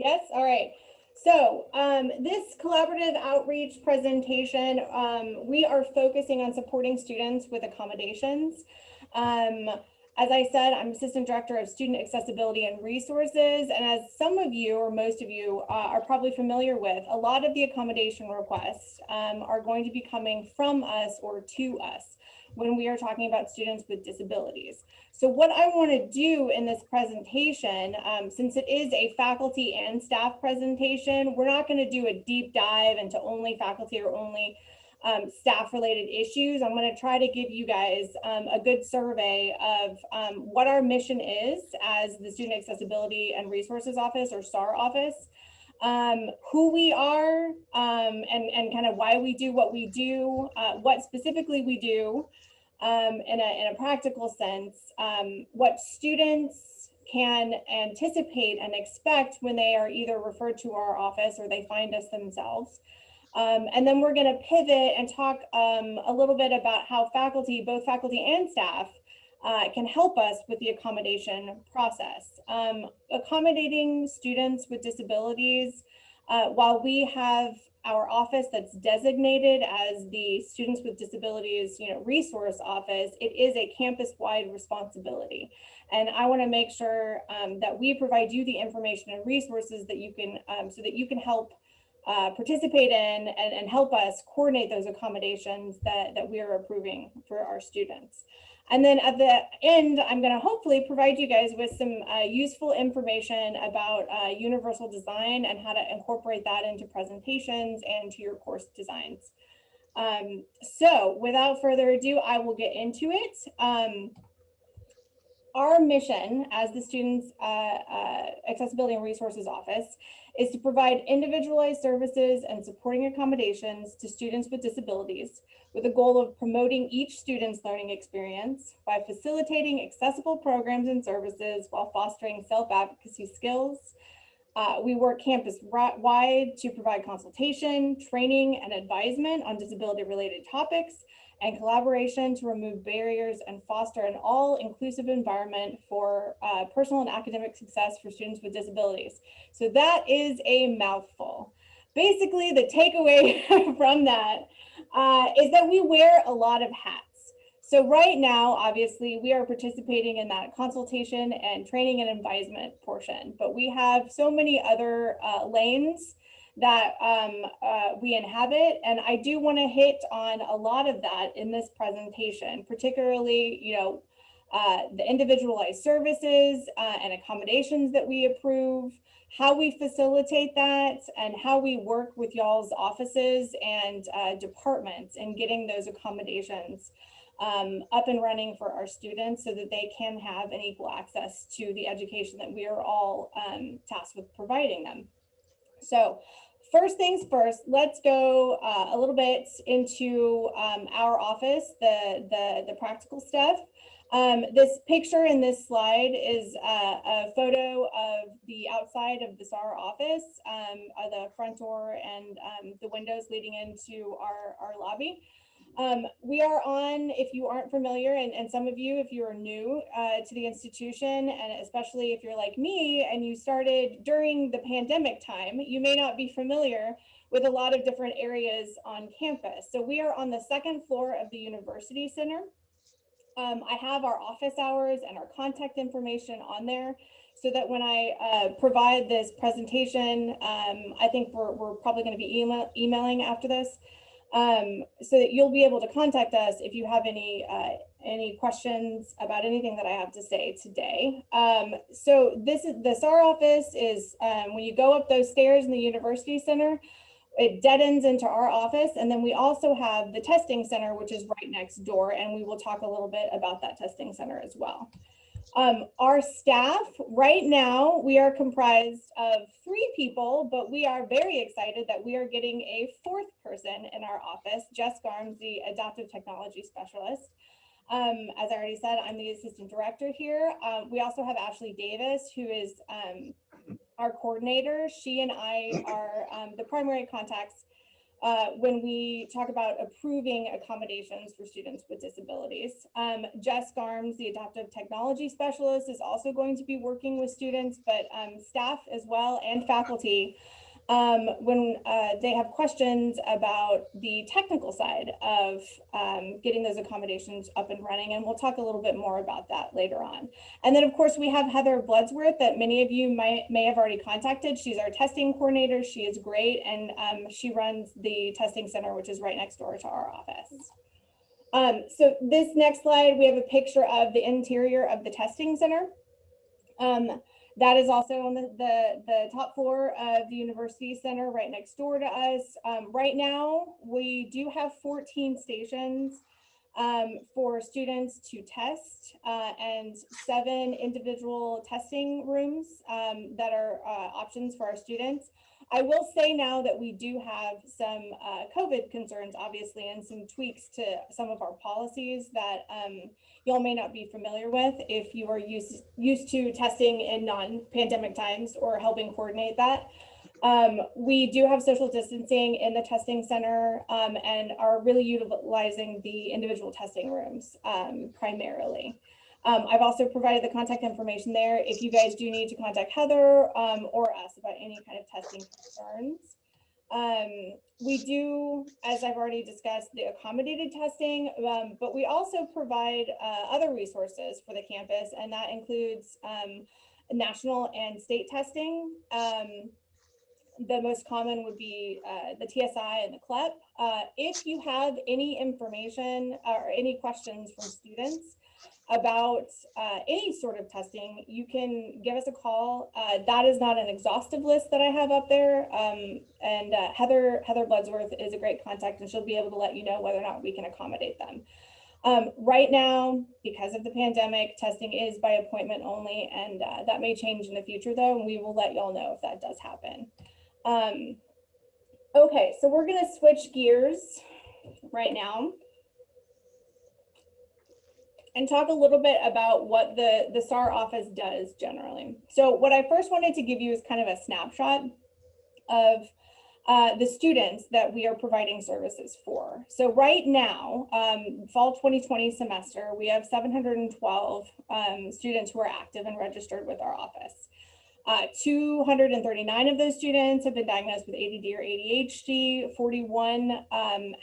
Yes, all right. So this collaborative outreach presentation, we are focusing on supporting students with accommodations. Um, as I said, I'm Assistant Director of Student Accessibility and Resources, and as some of you or most of you are probably familiar with, a lot of the accommodation requests are going to be coming from us or to us when we are talking about students with disabilities. So what I want to do in this presentation, since it is a faculty and staff presentation, we're not going to do a deep dive into only faculty or only staff related issues. I'm going to try to give you guys a good survey of what our mission is as the Student Accessibility and Resources Office or STAR office, who we are, and kind of why we do what we do, what specifically we do, in a practical sense, what students can anticipate and expect when they are either referred to our office or they find us themselves. And then we're going to pivot and talk a little bit about how faculty, both faculty and staff, can help us with the accommodation process. Accommodating students with disabilities, while we have our office that's designated as the Students with Disabilities, Resource Office, it is a campus-wide responsibility. And I want to make sure that we provide you the information and resources that you can, so that you can help participate in and help us coordinate those accommodations that we are approving for our students. And then at the end, I'm going to hopefully provide you guys with some useful information about universal design and how to incorporate that into presentations and to your course designs. So without further ado, I will get into it. Our mission as the Students Accessibility and Resources Office is to provide individualized services and supporting accommodations to students with disabilities with the goal of promoting each student's learning experience by facilitating accessible programs and services while fostering self-advocacy skills. We work campus-wide to provide consultation, training, and advisement on disability-related topics, and collaboration to remove barriers and foster an all-inclusive environment for personal and academic success for students with disabilities. So that is a mouthful. Basically, the takeaway from that is that we wear a lot of hats. So right now, obviously, we are participating in that consultation and training and advisement portion, but we have so many other lanes that we inhabit. And I do want to hit on a lot of that in this presentation, particularly, the individualized services and accommodations that we approve, how we facilitate that, and how we work with y'all's offices and departments in getting those accommodations up and running for our students so that they can have an equal access to the education that we are all tasked with providing them. So first things first, let's go a little bit into our office, the practical stuff. This picture in this slide is a photo of the outside of the SAR office, the front door and the windows leading into our lobby. We are on, if you aren't familiar, and some of you, if you are new to the institution, and especially if you're like me and you started during the pandemic time, you may not be familiar with a lot of different areas on campus. So we are on the second floor of the University Center. I have our office hours and our contact information on there so that when I provide this presentation, I think we're probably going to be emailing after this. So that you'll be able to contact us if you have any questions about anything that I have to say today. So this is the SAR office is when you go up those stairs in the University Center, it dead ends into our office. And then we also have the testing center, which is right next door. And we will talk a little bit about that testing center as well. Our staff right now, we are comprised of 3 people, but we are very excited that we are getting a 4th person in our office, Jess Garms, the adaptive technology specialist. As I already said, I'm the assistant director here. We also have Ashley Davis, who is our coordinator. She and I are the primary contacts when we talk about approving accommodations for students with disabilities. Jess Garms, the adaptive technology specialist, is also going to be working with students, but staff as well and faculty when they have questions about the technical side of getting those accommodations up and running. And we'll talk a little bit more about that later on. And then of course we have Heather Bloodsworth that many of you may have already contacted. She's our testing coordinator. She is great. And she runs the testing center, which is right next door to our office. So this next slide, we have a picture of the interior of the testing center. That is also on the top floor of the University Center right next door to us. Right now, we do have 14 stations for students to test and 7 individual testing rooms that are options for our students. I will say now that we do have some COVID concerns, obviously, and some tweaks to some of our policies that y'all may not be familiar with if you are used to testing in non-pandemic times or helping coordinate that. We do have social distancing in the testing center and are really utilizing the individual testing rooms primarily. I've also provided the contact information there if you guys do need to contact Heather or us about any kind of testing concerns. We do, as I've already discussed, the accommodated testing, but we also provide other resources for the campus, and that includes national and state testing. The most common would be the TSI and the CLEP. If you have any information or any questions from students about any sort of testing, you can give us a call. That is not an exhaustive list that I have up there. And Heather Bloodsworth is a great contact, and she'll be able to let you know whether or not we can accommodate them. Right now, because of the pandemic, testing is by appointment only, and that may change in the future though, and we will let y'all know if that does happen. Okay, so we're gonna switch gears right now and talk a little bit about what the SAR office does generally. So what I first wanted to give you is kind of a snapshot of the students that we are providing services for. So right now, fall 2020 semester, we have 712 students who are active and registered with our office. 239 of those students have been diagnosed with ADD or ADHD. 41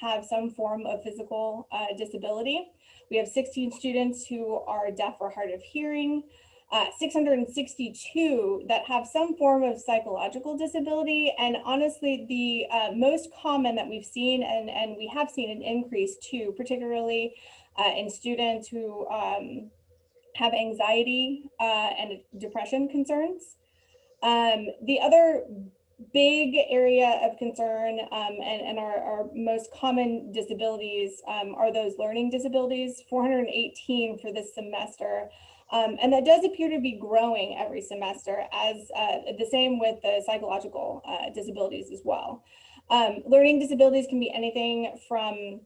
have some form of physical disability. We have 16 students who are deaf or hard of hearing. 662 that have some form of psychological disability. And honestly, the most common that we've seen, and we have seen an increase too, particularly in students who have anxiety and depression concerns. The other big area of concern and our most common disabilities are those learning disabilities, 418 for this semester. And that does appear to be growing every semester, as the same with the psychological disabilities as well. Learning disabilities can be anything from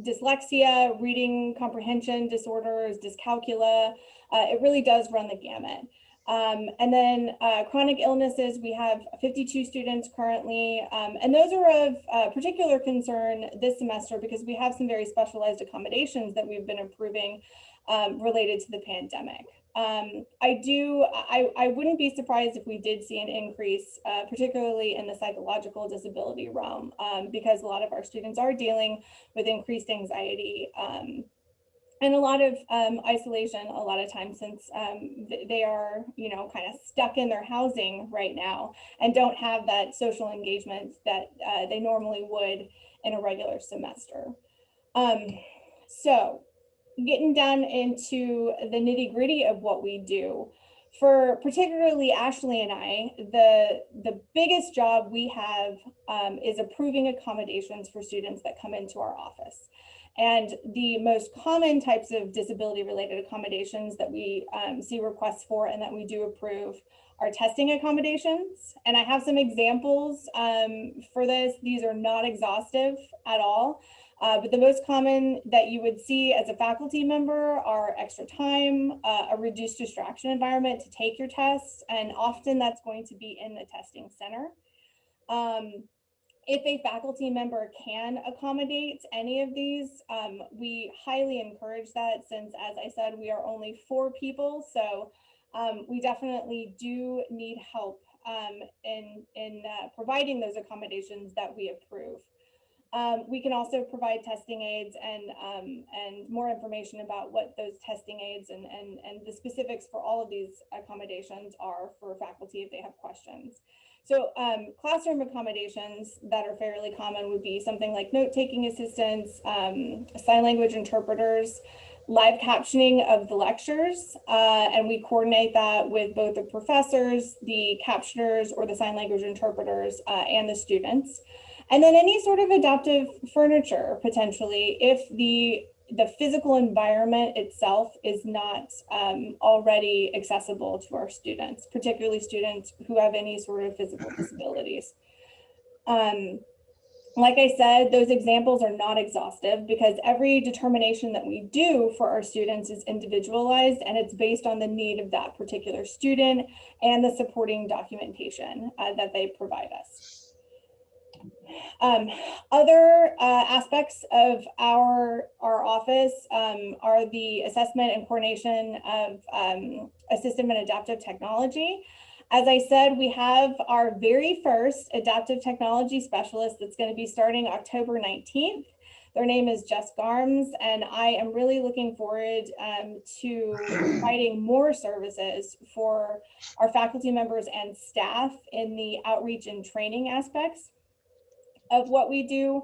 dyslexia, reading comprehension disorders, dyscalculia. It really does run the gamut. And then chronic illnesses, we have 52 students currently, and those are of particular concern this semester because we have some very specialized accommodations that we've been approving related to the pandemic. I wouldn't be surprised if we did see an increase, particularly in the psychological disability realm, because a lot of our students are dealing with increased anxiety and a lot of isolation a lot of times, since they are, kind of stuck in their housing right now and don't have that social engagement that they normally would in a regular semester. So getting down into the nitty-gritty of what we do, for particularly Ashley and I, the biggest job we have is approving accommodations for students that come into our office. And the most common types of disability-related accommodations that we see requests for and that we do approve are testing accommodations. And I have some examples for this. These are not exhaustive at all, but the most common that you would see as a faculty member are extra time, a reduced distraction environment to take your tests, and often that's going to be in the testing center. If a faculty member can accommodate any of these, we highly encourage that, since, as I said, we are only 4 people. So we definitely do need help in providing those accommodations that we approve. We can also provide testing aids and more information about what those testing aids and the specifics for all of these accommodations are for faculty if they have questions. So classroom accommodations that are fairly common would be something like note-taking assistants, sign language interpreters, live captioning of the lectures, and we coordinate that with both the professors, the captioners, or the sign language interpreters, and the students. And then any sort of adaptive furniture, potentially, if the physical environment itself is not already accessible to our students, particularly students who have any sort of physical disabilities. Like I said, those examples are not exhaustive because every determination that we do for our students is individualized, and it's based on the need of that particular student and the supporting documentation that they provide us. Other aspects of our office are the assessment and coordination of assistive and adaptive technology. As I said, we have our very first adaptive technology specialist that's going to be starting October 19th. Their name is Jess Garms, and I am really looking forward to providing more services for our faculty members and staff in the outreach and training aspects of what we do.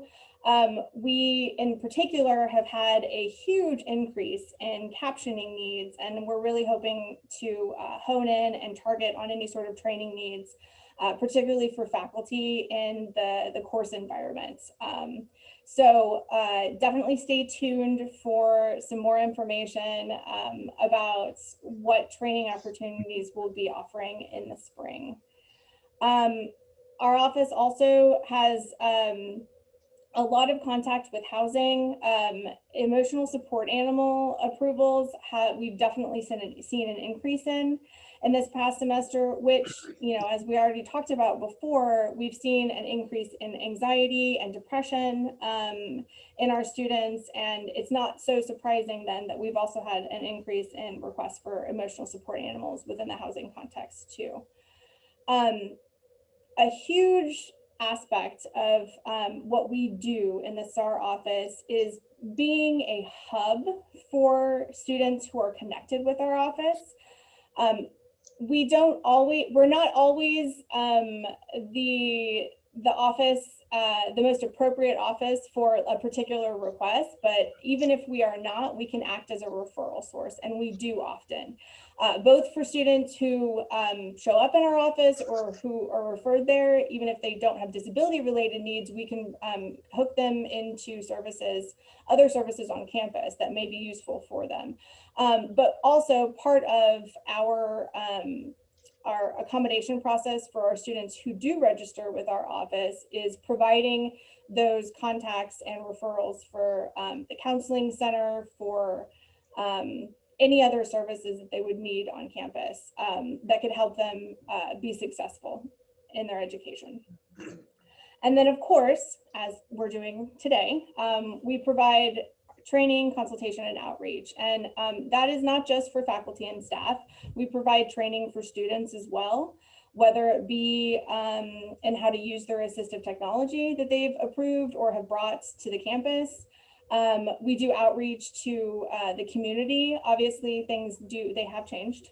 We in particular have had a huge increase in captioning needs, and we're really hoping to hone in and target on any sort of training needs, particularly for faculty in the course environments. So definitely stay tuned for some more information about what training opportunities we'll be offering in the spring. Our office also has a lot of contact with housing. Emotional support animal approvals we've definitely seen an increase in this past semester, which, you know, as we already talked about before, we've seen an increase in anxiety and depression in our students. And it's not so surprising then that we've also had an increase in requests for emotional support animals within the housing context too. A huge aspect of what we do in the SAR office is being a hub for students who are connected with our office. We're not always the office, the most appropriate office for a particular request, but even if we are not, we can act as a referral source, and we do often. Both for students who show up in our office or who are referred there, even if they don't have disability related needs, we can hook them into services, other services on campus that may be useful for them. But also part of our accommodation process for our students who do register with our office is providing those contacts and referrals for the counseling center, for any other services that they would need on campus that could help them be successful in their education. And then, of course, as we're doing today, we provide training, consultation, and outreach. And that is not just for faculty and staff. We provide training for students as well, whether it be in how to use their assistive technology that they've approved or have brought to the campus. We do outreach to the community. Obviously, they have changed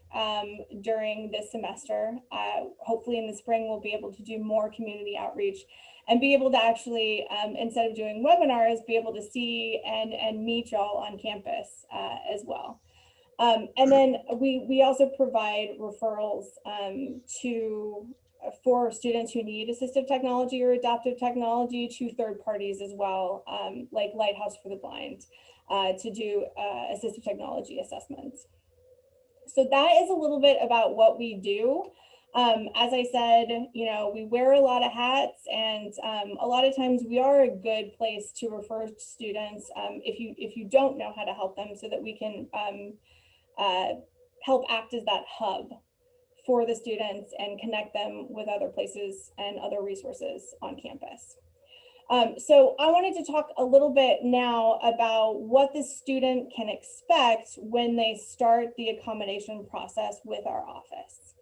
during this semester. Hopefully in the spring, we'll be able to do more community outreach and be able to actually, instead of doing webinars, be able to see and meet y'all on campus as well. And then we also provide referrals for students who need assistive technology or adaptive technology to third parties as well, like Lighthouse for the Blind, to do assistive technology assessments. So that is a little bit about what we do. As I said, you know, we wear a lot of hats, and a lot of times we are a good place to refer students if you don't know how to help them, so that we can help act as that hub for the students and connect them with other places and other resources on campus. So I wanted to talk a little bit now about what the student can expect when they start the accommodation process with our office.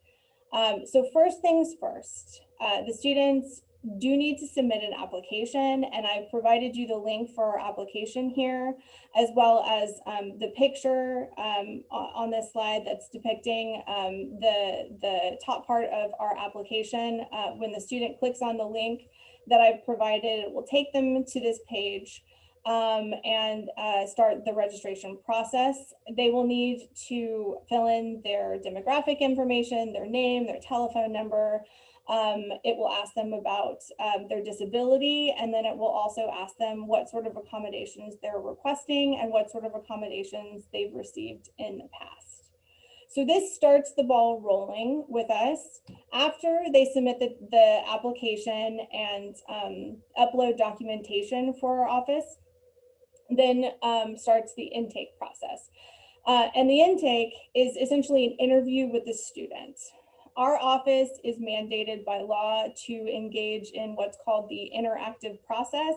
So first things first, the students do need to submit an application, and I've provided you the link for our application here, as well as the picture on this slide that's depicting the top part of our application. When the student clicks on the link that I've provided, it will take them to this page and start the registration process. They will need to fill in their demographic information, their name, their telephone number. It will ask them about their disability, and then it will also ask them what sort of accommodations they're requesting and what sort of accommodations they've received in the past. So this starts the ball rolling with us. After they submit the application and upload documentation for our office, then starts the intake process. And the intake is essentially an interview with the student. Our office is mandated by law to engage in what's called the interactive process.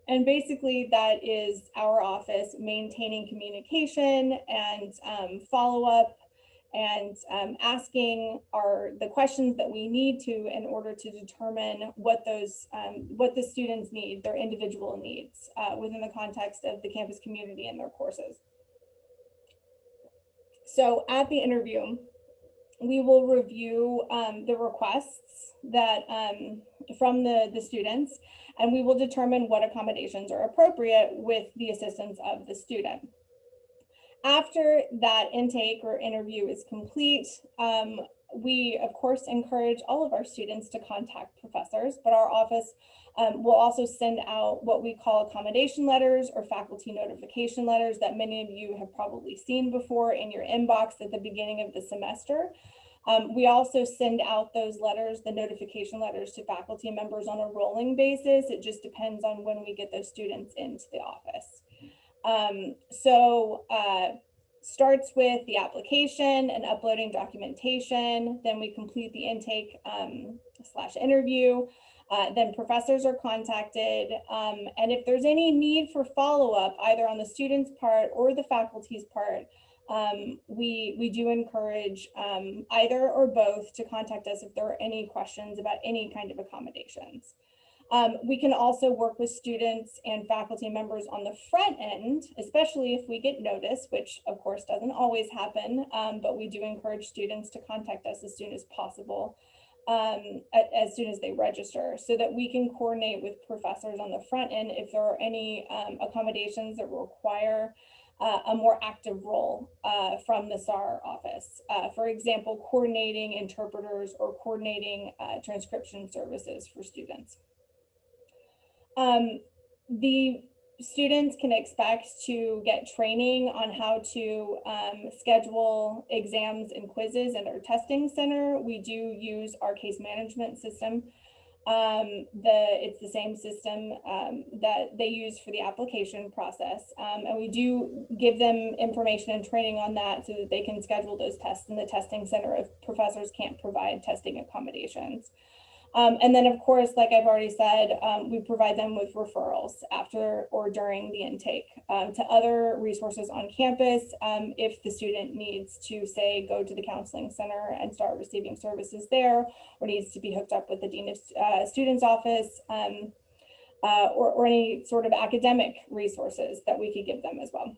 And basically that is our office maintaining communication and follow-up and asking the questions that we need to in order to determine what the students need, their individual needs within the context of the campus community and their courses. So at the interview, we will review the requests that from the students, and we will determine what accommodations are appropriate with the assistance of the student. After that intake or interview is complete, we of course encourage all of our students to contact professors, but our office will also send out what we call accommodation letters or faculty notification letters that many of you have probably seen before in your inbox at the beginning of the semester. We also send out those letters, the notification letters, to faculty members on a rolling basis. It just depends on when we get those students into the office. Starts with the application and uploading documentation. Then we complete the intake / interview. Then professors are contacted. And if there's any need for follow-up, either on the student's part or the faculty's part, we do encourage either or both to contact us if there are any questions about any kind of accommodations. We can also work with students and faculty members on the front end, especially if we get notice, which of course doesn't always happen, but we do encourage students to contact us as soon as possible, as soon as they register, so that we can coordinate with professors on the front end if there are any accommodations that require a more active role from the SAR office. For example, coordinating interpreters or coordinating transcription services for students. The students can expect to get training on how to schedule exams and quizzes in our testing center. We do use our case management system. It's the same system that they use for the application process. And we do give them information and training on that so that they can schedule those tests in the testing center if professors can't provide testing accommodations. And then, of course, like I've already said, we provide them with referrals after or during the intake to other resources on campus if the student needs to, say, go to the counseling center and start receiving services there, or needs to be hooked up with the Dean of Students office, or any sort of academic resources that we could give them as well.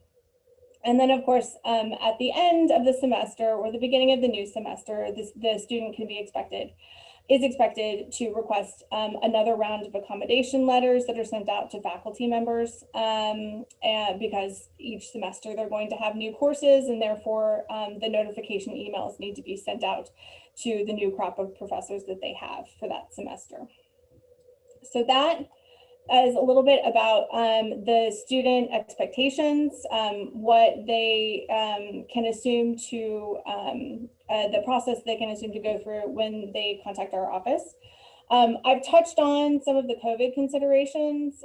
And then, of course, at the end of the semester or the beginning of the new semester, the student is expected to request another round of accommodation letters that are sent out to faculty members, and because each semester they're going to have new courses, and therefore the notification emails need to be sent out to the new crop of professors that they have for that semester. So that is a little bit about the student expectations, what they can assume to, the process they can assume to go through when they contact our office. I've touched on some of the COVID considerations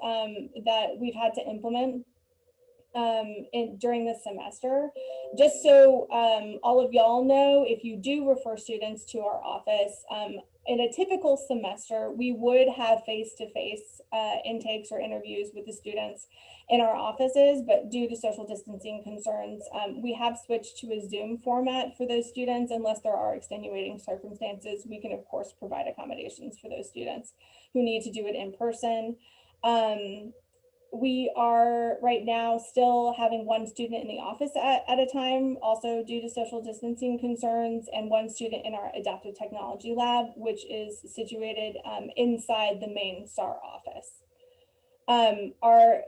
that we've had to implement during the semester. Just so all of y'all know, if you do refer students to our office, in a typical semester, we would have face-to-face intakes or interviews with the students in our offices, but due to social distancing concerns, we have switched to a Zoom format for those students. Unless there are extenuating circumstances, we can of course provide accommodations for those students who need to do it in person. We are right now still having one student in the office at a time, also due to social distancing concerns, and one student in our adaptive technology lab, which is situated inside the main SAR office. Our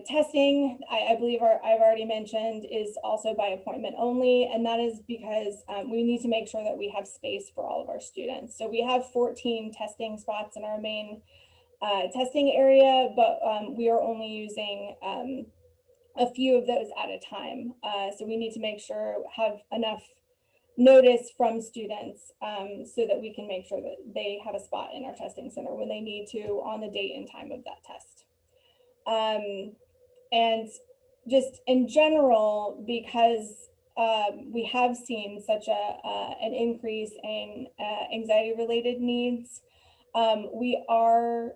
testing, I believe I've already mentioned, is also by appointment only, and that is because we need to make sure that we have space for all of our students. So we have 14 testing spots in our main testing area, but we are only using a few of those at a time. So we need to make sure have enough notice from students so that we can make sure that they have a spot in our testing center when they need to on the date and time of that test. And just in general, because we have seen such an increase in anxiety-related needs, we are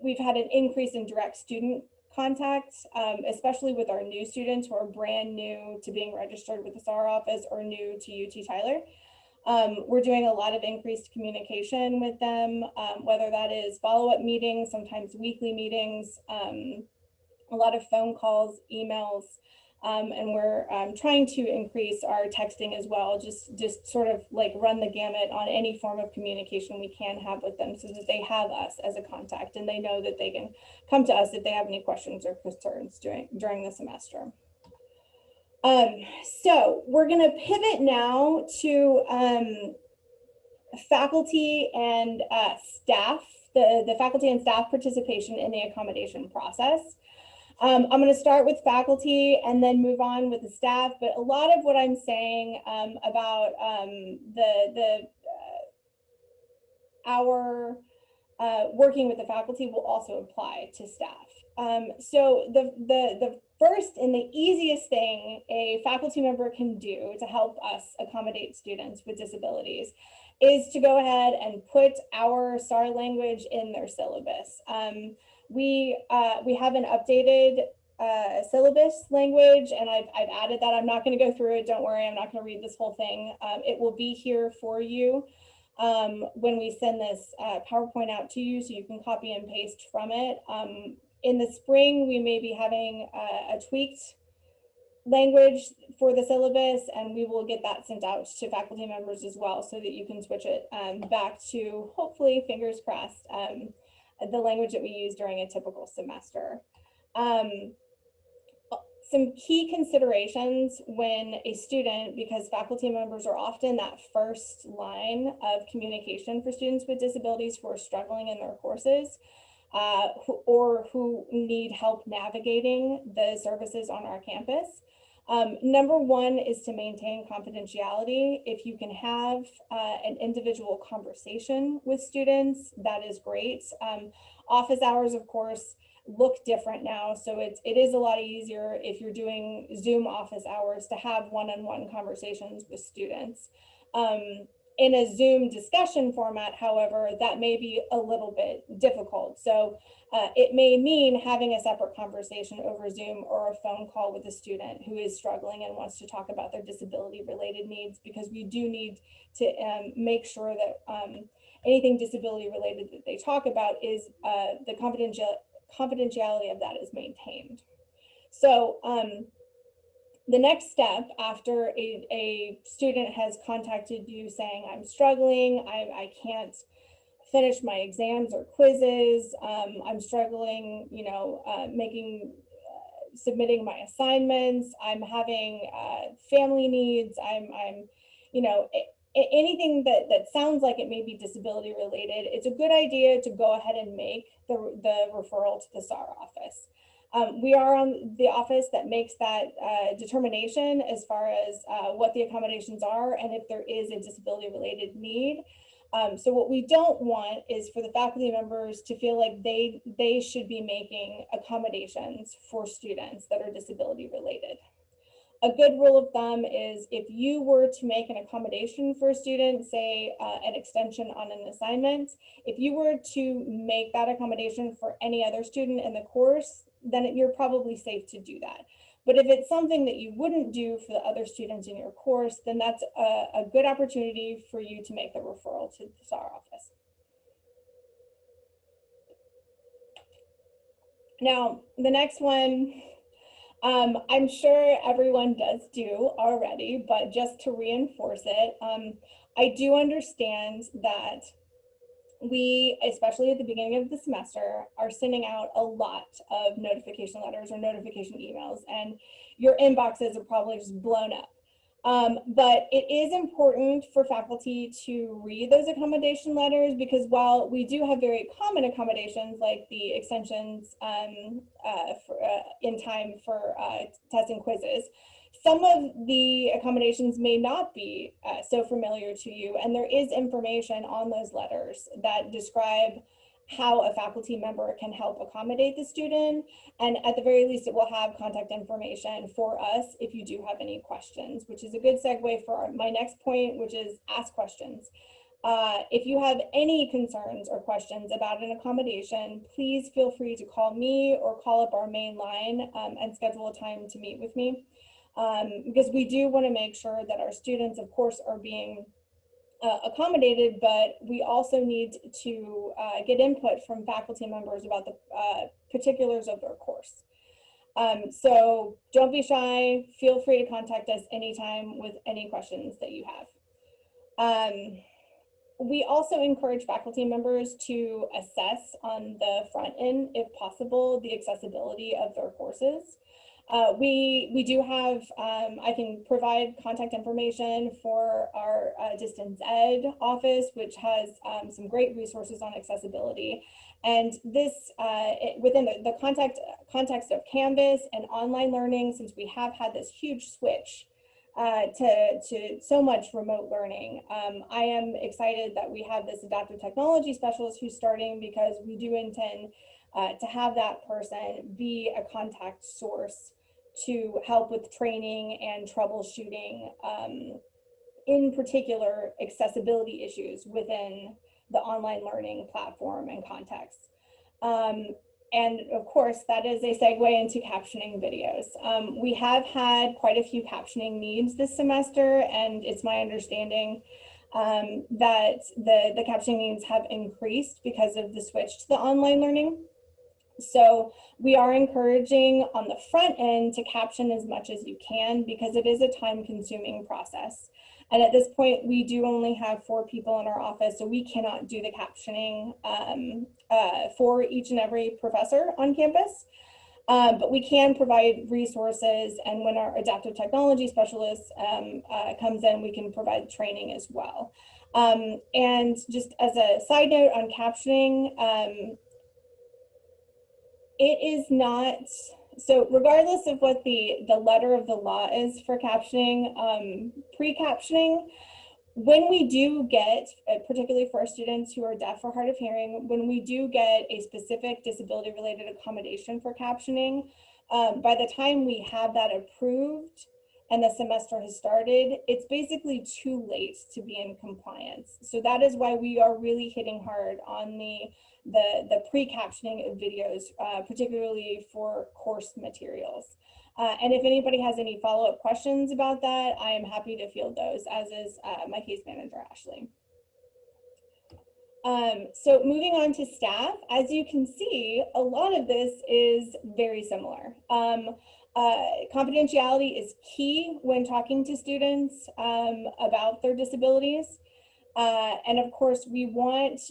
we've had an increase in direct student contact, especially with our new students who are brand new to being registered with the SAR office or new to UT Tyler. We're doing a lot of increased communication with them, whether that is follow-up meetings, sometimes weekly meetings, a lot of phone calls, emails, and we're trying to increase our texting as well, just sort of like run the gamut on any form of communication we can have with them so that they have us as a contact and they know that they can come to us if they have any questions or concerns during the semester. So we're going to pivot now to faculty and staff, the faculty and staff participation in the accommodation process. I'm going to start with faculty and then move on with the staff, but a lot of what I'm saying about our working with the faculty will also apply to staff. So the first and the easiest thing a faculty member can do to help us accommodate students with disabilities is to go ahead and put our SAR language in their syllabus. We have an updated syllabus language, and I've added that. I'm not going to go through it. Don't worry, I'm not going to read this whole thing. It will be here for you when we send this PowerPoint out to you, so you can copy and paste from it. In the spring, we may be having a tweaked language for the syllabus, and we will get that sent out to faculty members as well so that you can switch it back to, hopefully, fingers crossed, the language that we use during a typical semester. Some key considerations when a student, because faculty members are often that first line of communication for students with disabilities who are struggling in their courses, or who need help navigating the services on our campus. Number one is to maintain confidentiality. If you can have an individual conversation with students, that is great. Office hours, of course, look different now. So it is a lot easier if you're doing Zoom office hours to have one-on-one conversations with students. In a Zoom discussion format, however, that may be a little bit difficult. So it may mean having a separate conversation over Zoom or a phone call with a student who is struggling and wants to talk about their disability related needs, because we do need to make sure that anything disability related that they talk about is the confidentiality of that is maintained. So the next step after a student has contacted you saying, I'm struggling, I can't finish my exams or quizzes, I'm struggling, you know, submitting my assignments, I'm having family needs, I'm you know, anything that sounds like it may be disability related, it's a good idea to go ahead and make the referral to the SAR office. We are on the office that makes that determination as far as what the accommodations are and if there is a disability related need. So what we don't want is for the faculty members to feel like they should be making accommodations for students that are disability related. A good rule of thumb is if you were to make an accommodation for a student, say an extension on an assignment, if you were to make that accommodation for any other student in the course, then you're probably safe to do that. But if it's something that you wouldn't do for the other students in your course, then that's a good opportunity for you to make the referral to the SAR office. Now, the next one, I'm sure everyone does do already, but just to reinforce it, I do understand that we, especially at the beginning of the semester, are sending out a lot of notification letters or notification emails, and your inboxes are probably just blown up. But it is important for faculty to read those accommodation letters, because while we do have very common accommodations like the extensions in time for tests and quizzes, some of the accommodations may not be so familiar to you, and there is information on those letters that describe how a faculty member can help accommodate the student. And at the very least, it will have contact information for us if you do have any questions, which is a good segue for my next point, which is ask questions. If you have any concerns or questions about an accommodation, please feel free to call me or call up our main line and schedule a time to meet with me. Because we do want to make sure that our students, of course, are being accommodated, but we also need to get input from faculty members about the particulars of their course. So don't be shy. Feel free to contact us anytime with any questions that you have. We also encourage faculty members to assess on the front end, if possible, the accessibility of their courses. We do have, I can provide contact information for our distance ed office, which has some great resources on accessibility. And this, within the context of Canvas and online learning, since we have had this huge switch to so much remote learning, I am excited that we have this adaptive technology specialist who's starting, because we do intend to have that person be a contact source to help with training and troubleshooting, in particular, accessibility issues within the online learning platform and context. And of course, that is a segue into captioning videos. We have had quite a few captioning needs this semester, and it's my understanding that the captioning needs have increased because of the switch to the online learning. So we are encouraging on the front end to caption as much as you can, because it is a time-consuming process. And at this point, we do only have 4 people in our office, so we cannot do the captioning for each and every professor on campus. But we can provide resources, and when our adaptive technology specialist comes in, we can provide training as well. And just as a side note on captioning, it is not, so regardless of what the letter of the law is for captioning, pre-captioning, when we do get, particularly for our students who are deaf or hard of hearing, when we do get a specific disability related accommodation for captioning, by the time we have that approved and the semester has started, it's basically too late to be in compliance. So that is why we are really hitting hard on the pre-captioning of videos, particularly for course materials. And if anybody has any follow-up questions about that, I am happy to field those, as is my case manager, Ashley. So moving on to staff, as you can see, a lot of this is very similar. Confidentiality is key when talking to students about their disabilities. And of course, we want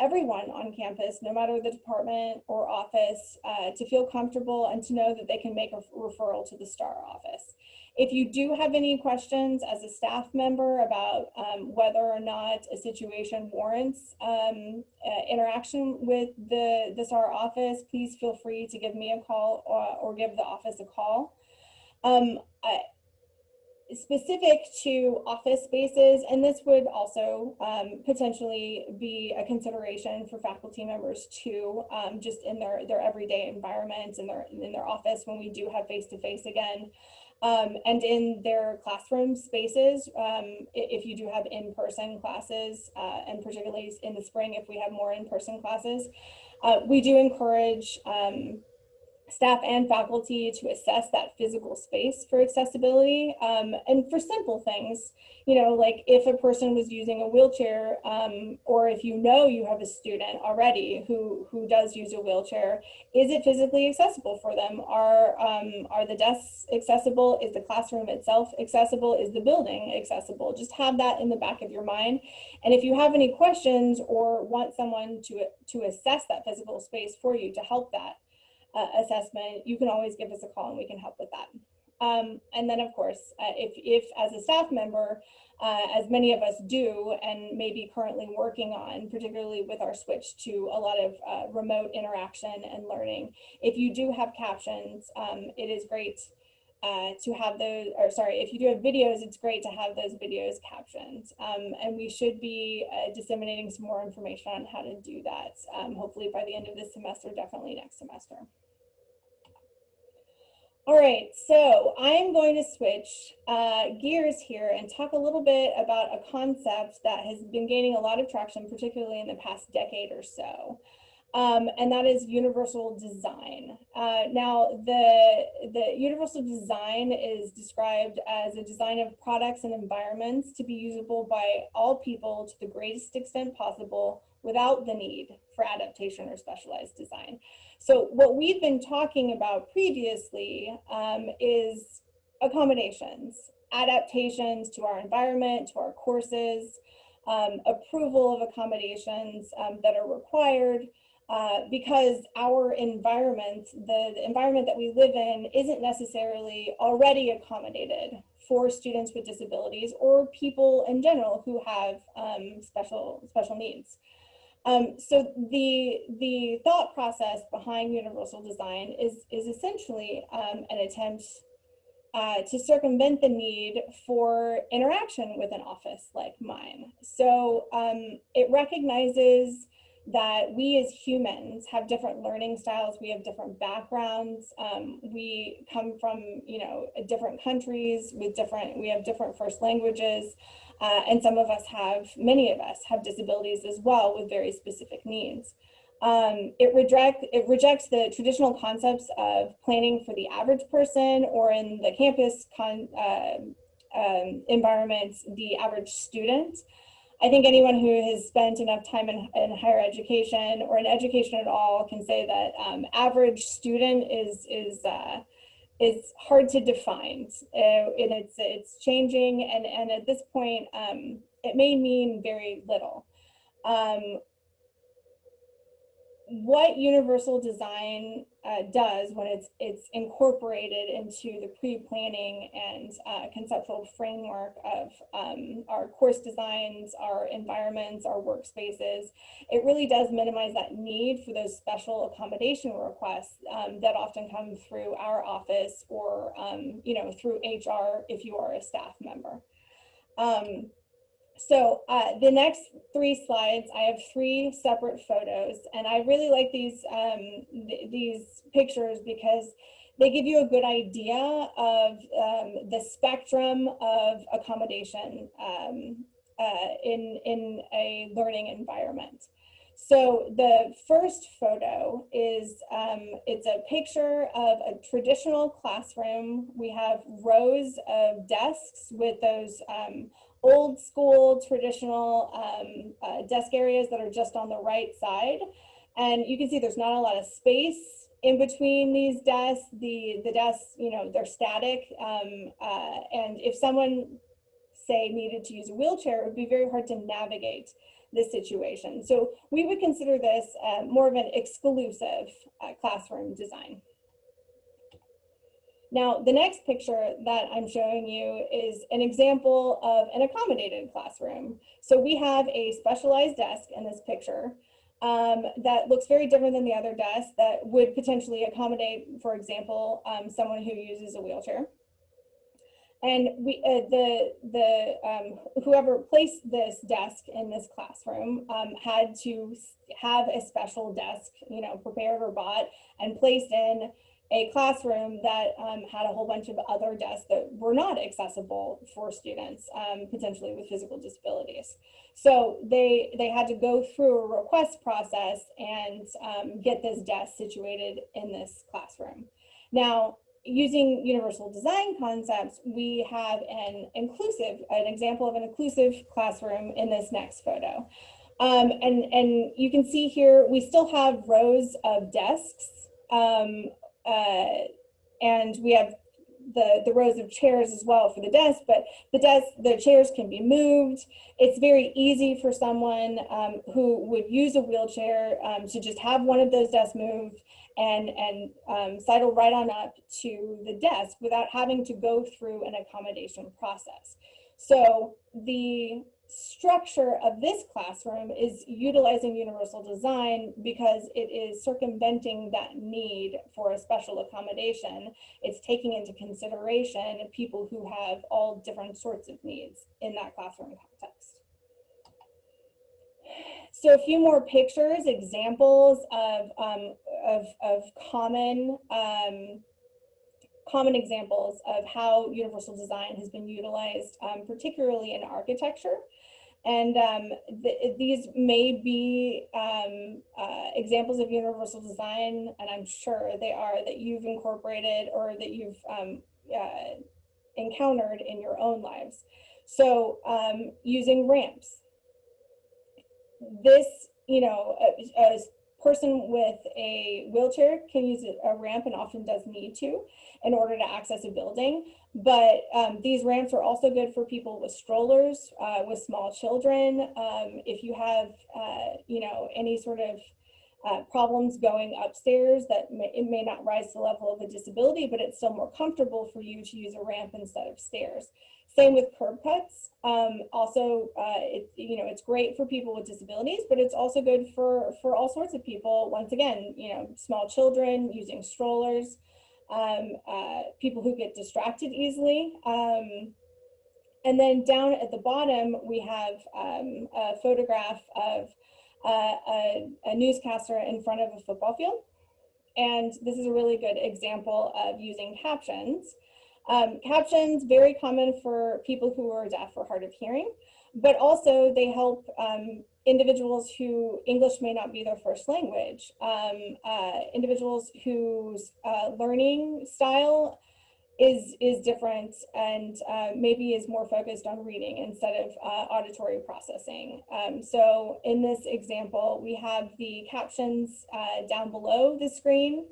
everyone on campus, no matter the department or office, to feel comfortable and to know that they can make a referral to the STAR office. If you do have any questions as a staff member about whether or not a situation warrants interaction with the STAR office, please feel free to give me a call or give the office a call. specific to office spaces, and this would also potentially be a consideration for faculty members too, just in their everyday environment and in their office when we do have face-to-face again. And in their classroom spaces, if you do have in-person classes, and particularly in the spring, if we have more in-person classes, we do encourage staff and faculty to assess that physical space for accessibility, and for simple things, like if a person was using a wheelchair, or if you have a student already who does use a wheelchair, is it physically accessible for them? Are the desks accessible? Is the classroom itself accessible? Is the building accessible? Just have that in the back of your mind. And if you have any questions or want someone to assess that physical space for you to help that assessment, you can always give us a call and we can help with that. And then of course, if as a staff member, as many of us do and maybe currently working on, particularly with our switch to a lot of remote interaction and learning, if you do have captions, it is great to have those, or sorry, if you do have videos, it's great to have those videos captioned. And we should be disseminating some more information on how to do that, hopefully by the end of this semester, definitely next semester. All right, so I'm going to switch gears here and talk a little bit about a concept that has been gaining a lot of traction, particularly in the past decade or so. And that is universal design. Now, the universal design is described as a design of products and environments to be usable by all people to the greatest extent possible without the need for adaptation or specialized design. So what we've been talking about previously is accommodations, adaptations to our environment, to our courses, approval of accommodations that are required, because our environment, the environment that we live in, isn't necessarily already accommodated for students with disabilities or people in general who have special needs. So the thought process behind universal design is essentially an attempt to circumvent the need for interaction with an office like mine. So it recognizes that we as humans have different learning styles, we have different backgrounds, we come from different countries with we have different first languages, and many of us have disabilities as well with very specific needs. It rejects the traditional concepts of planning for the average person, or in the campus environment, the average student. I think anyone who has spent enough time in higher education or in education at all can say that average student is hard to define, and it's changing, and at this point it may mean very little. What universal design does when it's incorporated into the pre-planning and conceptual framework of our course designs, our environments, our workspaces, it really does minimize that need for those special accommodation requests that often come through our office or through HR if you are a staff member. So the next 3 slides, I have 3 separate photos, and I really like these pictures because they give you a good idea of the spectrum of accommodation in a learning environment. So the first photo is, it's a picture of a traditional classroom. We have rows of desks with those old school traditional desk areas that are just on the right side. And you can see there's not a lot of space in between these desks. The desks, they're static. And if someone, say, needed to use a wheelchair, it would be very hard to navigate this situation. So we would consider this more of an exclusive classroom design. Now, the next picture that I'm showing you is an example of an accommodated classroom. So we have a specialized desk in this picture that looks very different than the other desks that would potentially accommodate, for example, someone who uses a wheelchair. And whoever placed this desk in this classroom had to have a special desk, prepared or bought and placed in a classroom that had a whole bunch of other desks that were not accessible for students, potentially with physical disabilities. So they had to go through a request process and get this desk situated in this classroom. Now, using universal design concepts, we have an example of an inclusive classroom in this next photo. And you can see here, we still have rows of desks, and we have the rows of chairs as well for the desk, but the chairs can be moved. It's very easy for someone who would use a wheelchair to just have one of those desks moved and sidle right on up to the desk without having to go through an accommodation process. So the structure of this classroom is utilizing universal design because it is circumventing that need for a special accommodation. It's taking into consideration people who have all different sorts of needs in that classroom context. So a few more pictures, examples of common examples of how universal design has been utilized, particularly in architecture. And these may be examples of universal design, and I'm sure they are, that you've incorporated or that you've encountered in your own lives. So using ramps. This, a person with a wheelchair can use a ramp and often does need to in order to access a building. But these ramps are also good for people with strollers, with small children. If you have, any sort of problems going upstairs, that it may not rise to the level of a disability, but it's still more comfortable for you to use a ramp instead of stairs. Same with curb cuts. Also, it's great for people with disabilities, but it's also good for all sorts of people. Once again, small children using strollers, people who get distracted easily. And then down at the bottom, we have a photograph of a newscaster in front of a football field. And this is a really good example of using captions. Captions, very common for people who are deaf or hard of hearing, but also they help individuals who English may not be their first language, individuals whose learning style is different and maybe is more focused on reading instead of auditory processing. So in this example, we have the captions down below the screen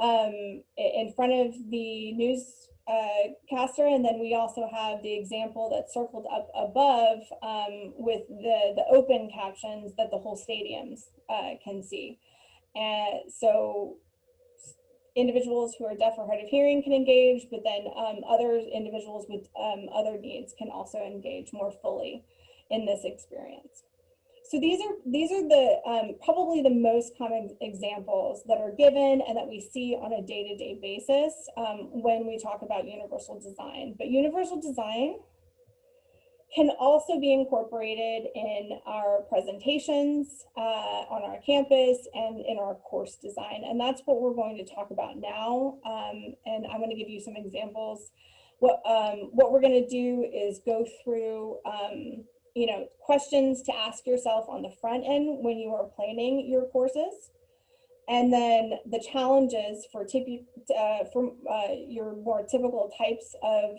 in front of the newscaster, and then we also have the example that's circled up above with the open captions that the whole stadiums can see. And so individuals who are deaf or hard of hearing can engage, but then other individuals with other needs can also engage more fully in this experience. So these are the probably the most common examples that are given and that we see on a day-to-day basis when we talk about universal design. But universal design can also be incorporated in our presentations on our campus and in our course design. And that's what we're going to talk about now. And I'm going to give you some examples. What we're going to do is go through questions to ask yourself on the front end when you are planning your courses. And then the challenges for your more typical types of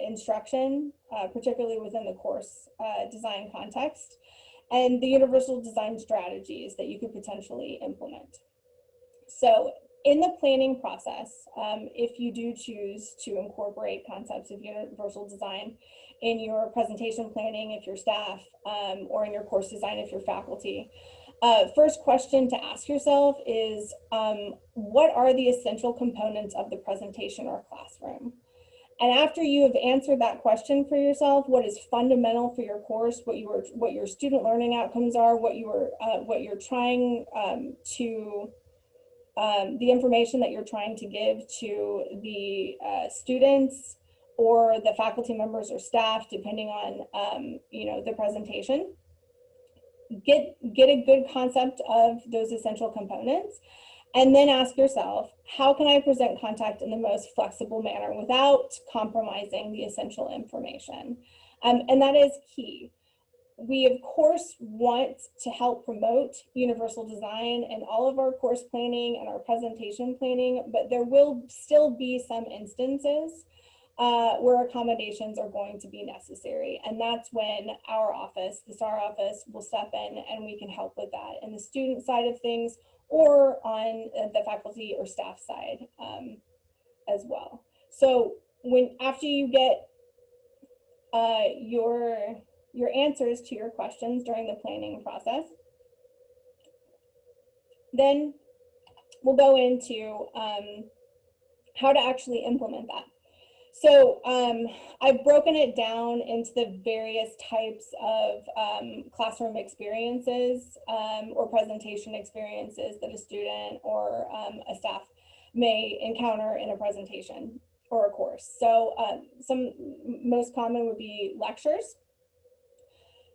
instruction, particularly within the course design context, and the universal design strategies that you could potentially implement. So in the planning process, if you do choose to incorporate concepts of universal design in your presentation planning if you're staff, or in your course design if you're faculty, first question to ask yourself is, what are the essential components of the presentation or classroom? And after you have answered that question for yourself, what is fundamental for your course, what your student learning outcomes are, what you're trying to the information that you're trying to give to the students or the faculty members or staff, depending on the presentation. Get a good concept of those essential components, and then ask yourself, how can I present content in the most flexible manner without compromising the essential information? And that is key. We, of course, want to help promote universal design in all of our course planning and our presentation planning, but there will still be some instances where accommodations are going to be necessary. And that's when our office, the STAR office, will step in and we can help with that in the student side of things or on the faculty or staff side as well. So after you get your answers to your questions during the planning process, then we'll go into how to actually implement that. So I've broken it down into the various types of classroom experiences or presentation experiences that a student or a staff may encounter in a presentation or a course. So some most common would be lectures.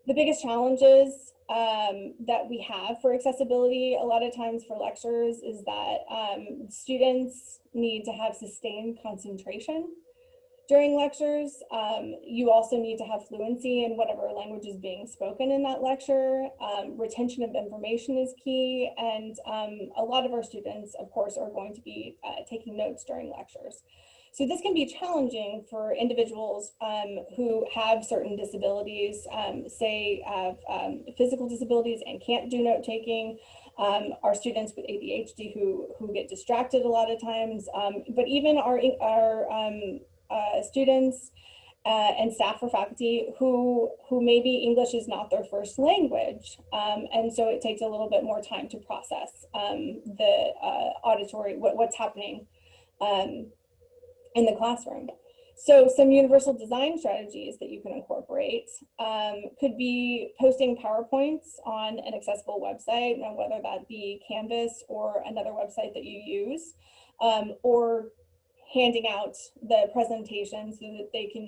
The biggest challenges that we have for accessibility a lot of times for lectures is that students need to have sustained concentration during lectures. You also need to have fluency in whatever language is being spoken in that lecture. Retention of information is key, and a lot of our students, of course, are going to be taking notes during lectures. So this can be challenging for individuals who have certain disabilities, say have physical disabilities and can't do note taking. Our students with ADHD who get distracted a lot of times, but even our students and staff or faculty who maybe English is not their first language, and so it takes a little bit more time to process the auditory what's happening in the classroom. So some universal design strategies that you can incorporate could be posting PowerPoints on an accessible website, whether that be Canvas or another website that you use, or handing out the presentation so that they can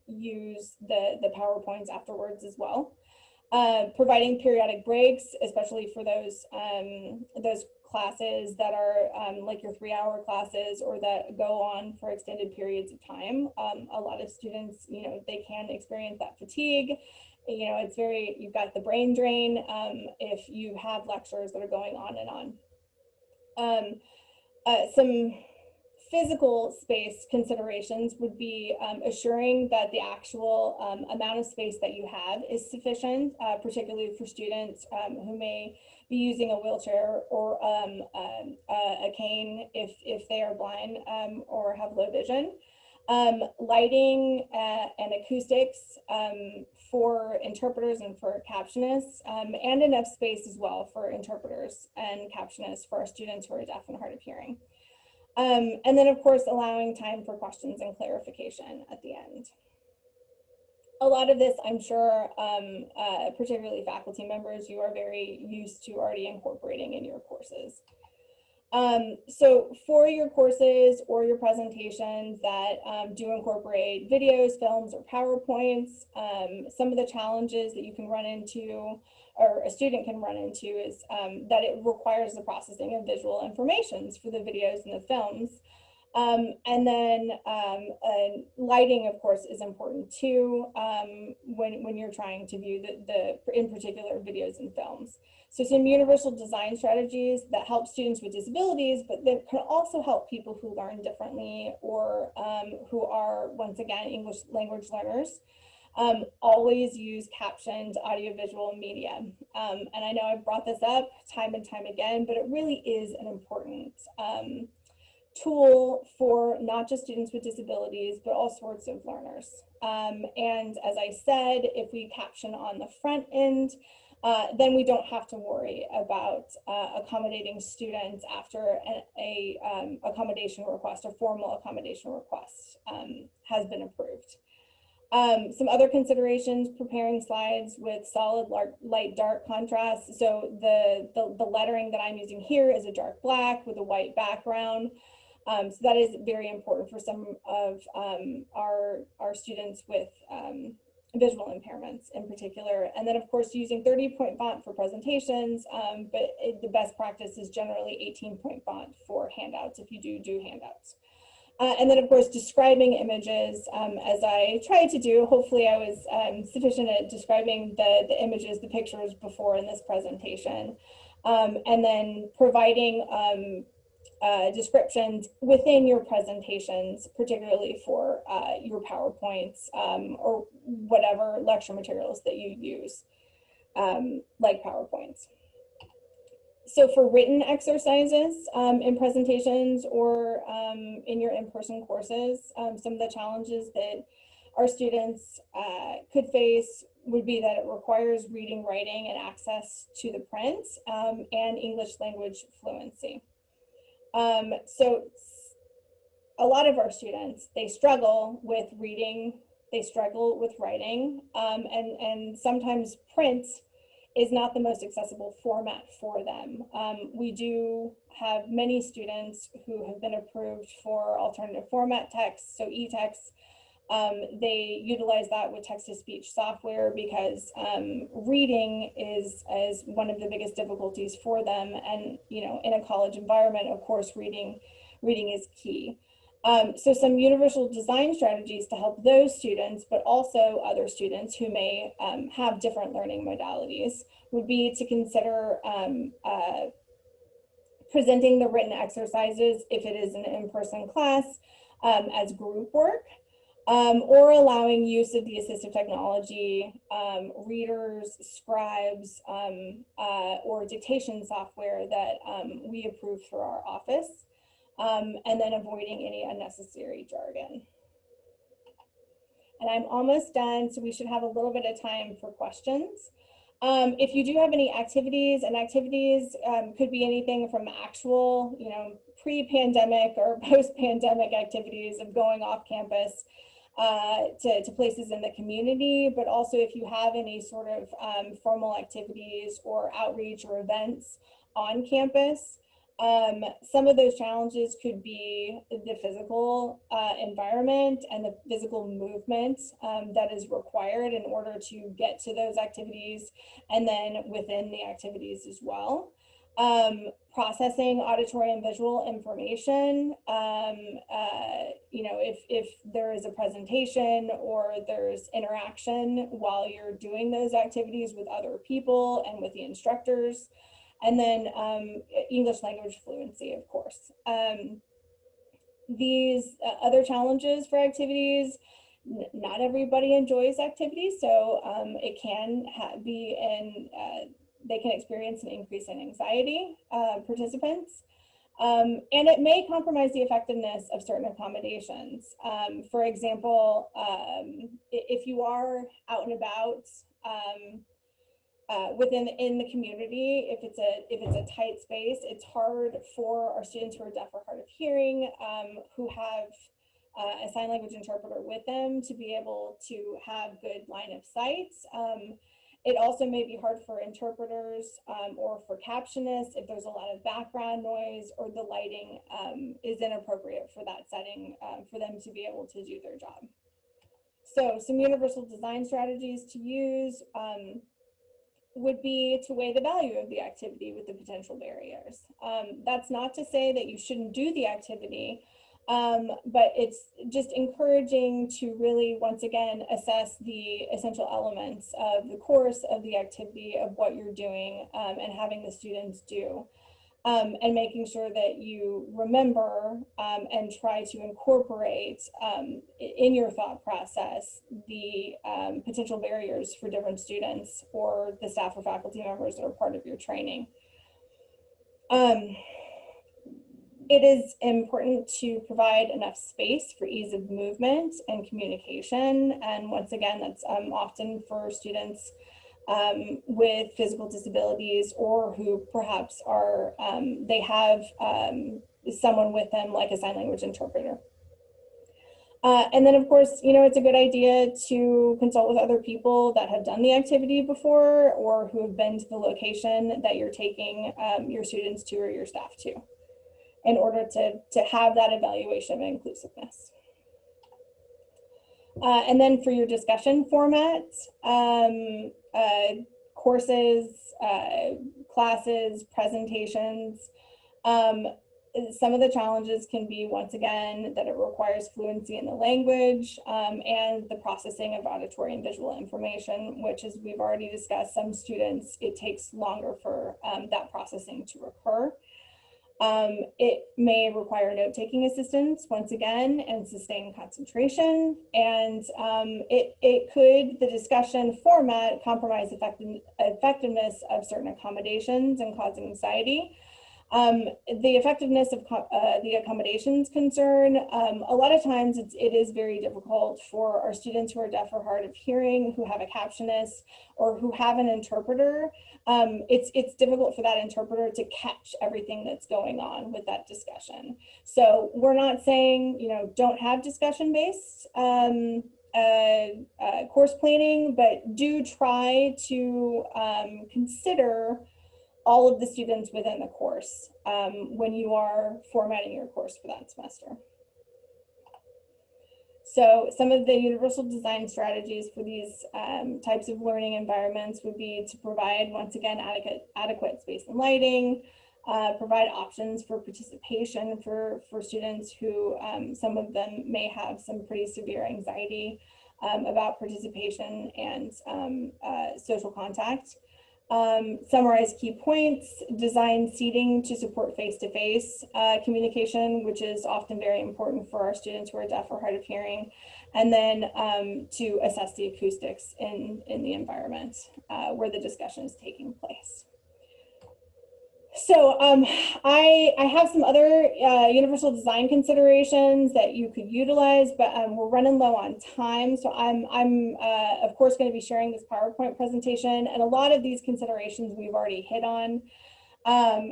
use the PowerPoints afterwards as well. Providing periodic breaks, especially for those classes that are like your 3-hour classes or that go on for extended periods of time. A lot of students, they can experience that fatigue. It's you've got the brain drain if you have lectures that are going on and on. Some physical space considerations would be assuring that the actual amount of space that you have is sufficient, particularly for students who may be using a wheelchair or a cane if they are blind or have low vision. Lighting and acoustics for interpreters and for captionists, and enough space as well for interpreters and captionists for our students who are deaf and hard of hearing. And then, of course, allowing time for questions and clarification at the end. A lot of this, I'm sure, particularly faculty members, you are very used to already incorporating in your courses. So for your courses or your presentations that do incorporate videos, films, or PowerPoints, some of the challenges that you can run into or a student can run into is that it requires the processing of visual informations for the videos and the films. And then lighting, of course, is important too when you're trying to view the in particular videos and films. So some universal design strategies that help students with disabilities, but that can also help people who learn differently or who are, once again, English language learners. Always use captioned audiovisual media. And I know I've brought this up time and time again, but it really is an important tool for not just students with disabilities, but all sorts of learners. And as I said, if we caption on the front end, then we don't have to worry about accommodating students after a accommodation request, a formal accommodation request has been approved. Some other considerations: preparing slides with solid light dark contrast. So the lettering that I'm using here is a dark black with a white background. So that is very important for some of our students with visual impairments in particular. And then of course using 30-point font for presentations, but the best practice is generally 18-point font for handouts if you do handouts. And then of course describing images, as I tried to do. Hopefully I was sufficient at describing the images, the pictures before in this presentation. And then providing descriptions within your presentations, particularly for your PowerPoints or whatever lecture materials that you use, like PowerPoints. So for written exercises in presentations or in your in-person courses, some of the challenges that our students could face would be that it requires reading, writing, and access to the print and English language fluency. So a lot of our students, they struggle with reading, they struggle with writing, and sometimes print is not the most accessible format for them. We do have many students who have been approved for alternative format text, so e-text. They utilize that with text-to-speech software because reading is one of the biggest difficulties for them. And in a college environment, of course, reading is key. So some universal design strategies to help those students, but also other students who may have different learning modalities, would be to consider presenting the written exercises, if it is an in-person class, as group work. Or allowing use of the assistive technology, readers, scribes, or dictation software that we approve for our office, and then avoiding any unnecessary jargon. And I'm almost done, so we should have a little bit of time for questions. If you do have any activities, and activities could be anything from actual, pre-pandemic or post-pandemic activities of going off campus to places in the community, but also if you have any sort of formal activities or outreach or events on campus. Some of those challenges could be the physical environment and the physical movement that is required in order to get to those activities, and then within the activities as well. Processing auditory and visual information, if there is a presentation or there's interaction while you're doing those activities with other people and with the instructors. And then English language fluency, of course. These other challenges for activities, not everybody enjoys activities, so it can be they can experience an increase in anxiety, participants. And it may compromise the effectiveness of certain accommodations. For example, if you are out and about, in the community, if it's a tight space, it's hard for our students who are deaf or hard of hearing, who have a sign language interpreter with them, to be able to have good line of sight. It also may be hard for interpreters or for captionists if there's a lot of background noise or the lighting is inappropriate for that setting for them to be able to do their job. So some universal design strategies to use would be to weigh the value of the activity with the potential barriers. That's not to say that you shouldn't do the activity, but it's just encouraging to really, once again, assess the essential elements of the course of the activity of what you're doing and having the students do. And making sure that you remember and try to incorporate in your thought process the potential barriers for different students or the staff or faculty members that are part of your training. It is important to provide enough space for ease of movement and communication. And once again, that's often for students with physical disabilities, or who perhaps are, they have someone with them like a sign language interpreter. And then of course, it's a good idea to consult with other people that have done the activity before, or who have been to the location that you're taking your students to or your staff to. in order to have that evaluation of inclusiveness. And then for your discussion format, courses, classes, presentations, some of the challenges can be, once again, that it requires fluency in the language and the processing of auditory and visual information, which, as we've already discussed, some students, it takes longer for that processing to occur. It may require note-taking assistance, once again, and sustained concentration. And the discussion format, compromise effectiveness of certain accommodations and cause anxiety. The effectiveness of the accommodations concern, a lot of times it is very difficult for our students who are deaf or hard of hearing, who have a captionist, or who have an interpreter. It's difficult for that interpreter to catch everything that's going on with that discussion. So we're not saying, you know, don't have discussion-based course planning, but do try to consider all of the students within the course when you are formatting your course for that semester. So some of the universal design strategies for these types of learning environments would be to provide, once again, adequate space and lighting, provide options for participation for students who, some of them may have some pretty severe anxiety about participation and social contact. Summarize key points, design seating to support face-to-face communication, which is often very important for our students who are deaf or hard of hearing, and then to assess the acoustics in the environment where the discussion is taking place. So I have some other universal design considerations that you could utilize, but we're running low on time. So I'm of course going to be sharing this PowerPoint presentation, and a lot of these considerations we've already hit on.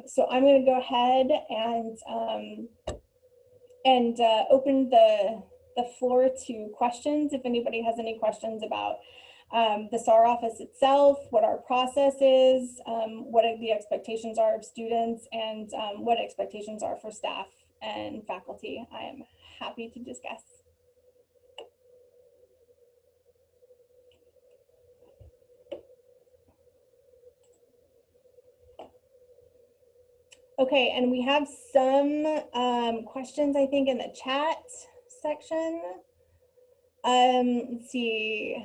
So I'm going to go ahead and open the floor to questions. If anybody has any questions about the SAR office itself, what our process is, what the expectations are of students, and what expectations are for staff and faculty, I am happy to discuss. Okay, and we have some questions, I think, in the chat section. Let's see.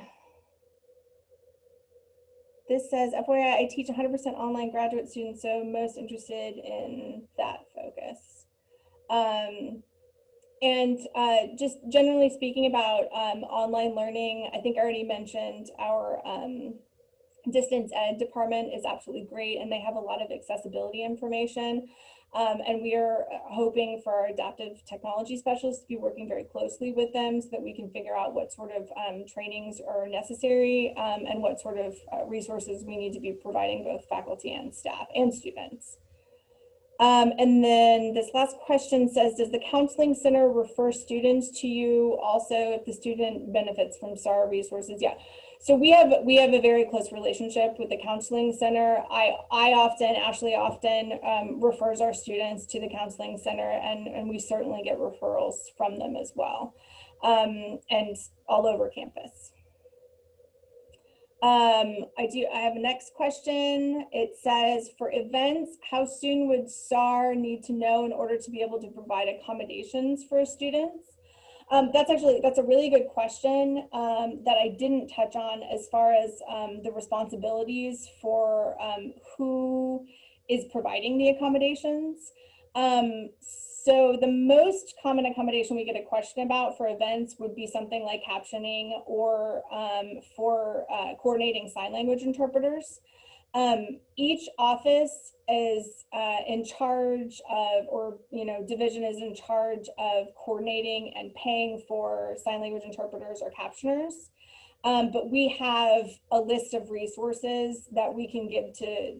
This says, FYI, I teach 100% online graduate students, so most interested in that focus. Just generally speaking about online learning, I think I already mentioned our distance ed department is absolutely great, and they have a lot of accessibility information. And we are hoping for our adaptive technology specialists to be working very closely with them so that we can figure out what sort of trainings are necessary and what sort of resources we need to be providing both faculty and staff and students. And then this last question says, does the counseling center refer students to you also if the student benefits from SAR resources? Yeah. So we have a very close relationship with the counseling center. Ashley often refers our students to the counseling center, and we certainly get referrals from them as well, and all over campus. I have a next question. It says, for events, how soon would SAR need to know in order to be able to provide accommodations for students? That's a really good question that I didn't touch on as far as the responsibilities for who is providing the accommodations. So the most common accommodation we get a question about for events would be something like captioning or for coordinating sign language interpreters. Each office is in charge of, or division is in charge of coordinating and paying for sign language interpreters or captioners. But we have a list of resources that we can give to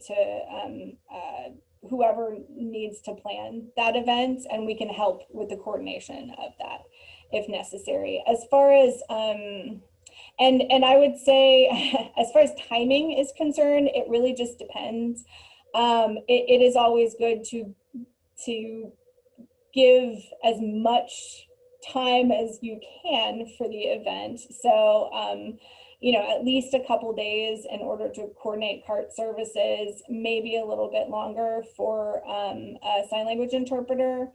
whoever needs to plan that event, and we can help with the coordination of that if necessary. As far as and I would say, as far as timing is concerned, it really just depends. It is always good to give as much time as you can for the event. So, you know, at least a couple days in order to coordinate cart services, maybe a little bit longer for a sign language interpreter.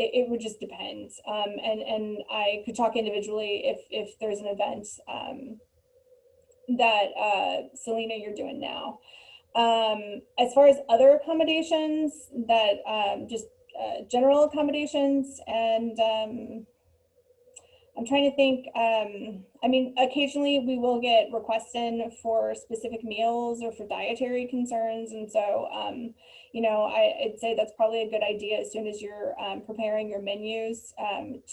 It would just depend. And I could talk individually if there's an event that Selena, you're doing now. As far as other accommodations that just general accommodations, and I'm trying to think, I mean, occasionally we will get requests in for specific meals or for dietary concerns. And so, you know, I'd say that's probably a good idea as soon as you're preparing your menus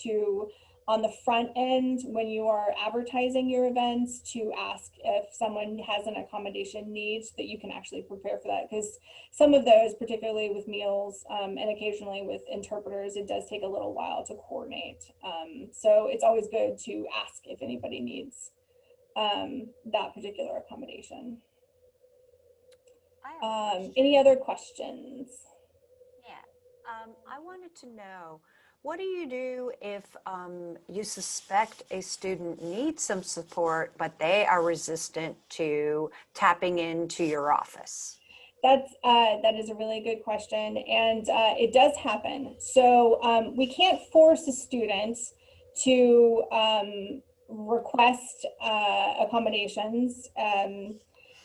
to, on the front end, when you are advertising your events, to ask if someone has an accommodation need so that you can actually prepare for that. Because some of those, particularly with meals and occasionally with interpreters, it does take a little while to coordinate. So it's always good to ask if anybody needs that particular accommodation. Any other questions? Yeah, I wanted to know, what do you do if you suspect a student needs some support, but they are resistant to tapping into your office? That is a really good question, and it does happen. So we can't force a student to request accommodations,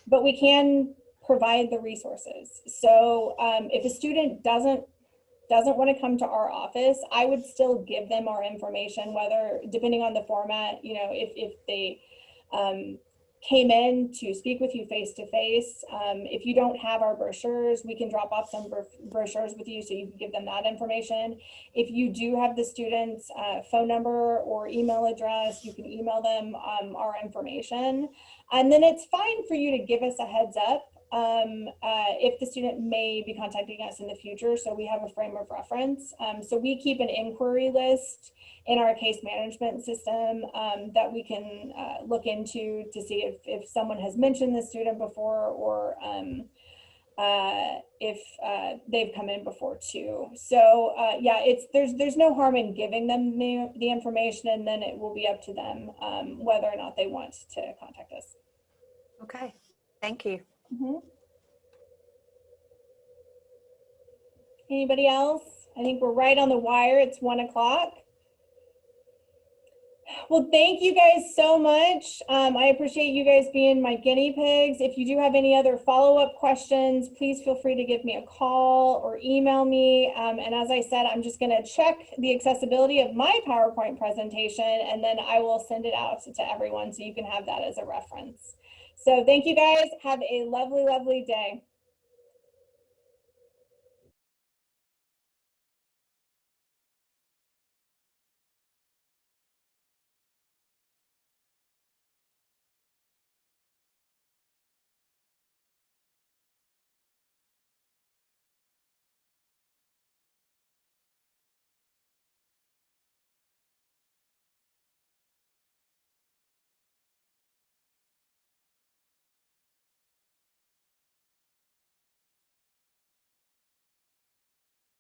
but we can provide the resources. So if a student doesn't want to come to our office, I would still give them our information, whether, depending on the format, you know, if they came in to speak with you face to face. If you don't have our brochures, we can drop off some brochures with you so you can give them that information. If you do have the student's phone number or email address, you can email them our information. And then it's fine for you to give us a heads up if the student may be contacting us in the future, so we have a frame of reference. So we keep an inquiry list in our case management system that we can look into to see if someone has mentioned the student before, or if they've come in before too. So yeah, there's no harm in giving them the information, and then it will be up to them whether or not they want to contact us. Okay, thank you. Mm-hmm. Anybody else? I think we're right on the wire. It's 1 o'clock. Well, thank you guys so much. I appreciate you guys being my guinea pigs. If you do have any other follow-up questions, please feel free to give me a call or email me. And as I said, I'm just going to check the accessibility of my PowerPoint presentation, and then I will send it out to everyone so you can have that as a reference. So thank you guys. Have a lovely, lovely day.